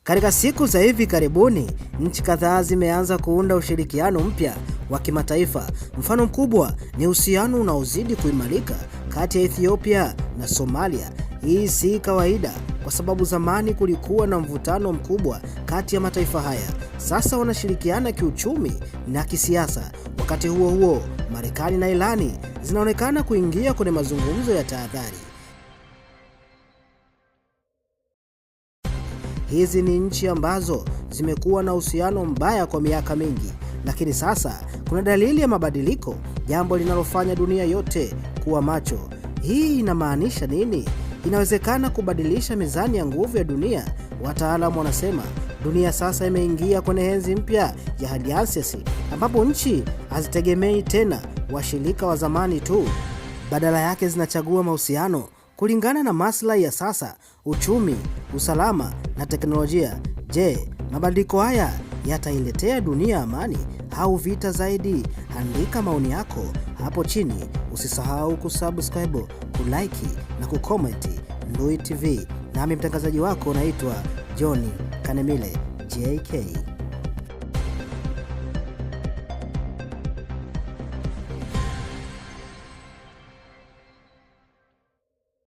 Katika siku za hivi karibuni, nchi kadhaa zimeanza kuunda ushirikiano mpya wa kimataifa. Mfano mkubwa ni uhusiano unaozidi kuimarika kati ya Ethiopia na Somalia. Hii si kawaida kwa sababu zamani kulikuwa na mvutano mkubwa kati ya mataifa haya. Sasa wanashirikiana kiuchumi na kisiasa. Wakati huo huo, Marekani na Irani zinaonekana kuingia kwenye mazungumzo ya tahadhari. Hizi ni nchi ambazo zimekuwa na uhusiano mbaya kwa miaka mingi, lakini sasa kuna dalili ya mabadiliko, jambo linalofanya dunia yote kuwa macho. Hii inamaanisha nini? Inawezekana kubadilisha mizani ya nguvu ya dunia. Wataalamu wanasema dunia sasa imeingia kwenye enzi mpya ya alliances, ambapo nchi hazitegemei tena washirika wa zamani tu. Badala yake zinachagua mahusiano kulingana na maslahi ya sasa, uchumi, usalama na teknolojia. Je, mabadiliko haya yatailetea dunia amani au vita zaidi? Andika maoni yako hapo chini. Usisahau kusubscribe, kulike na kucomment Ndui TV. Nami mtangazaji wako naitwa John Kanemile JK.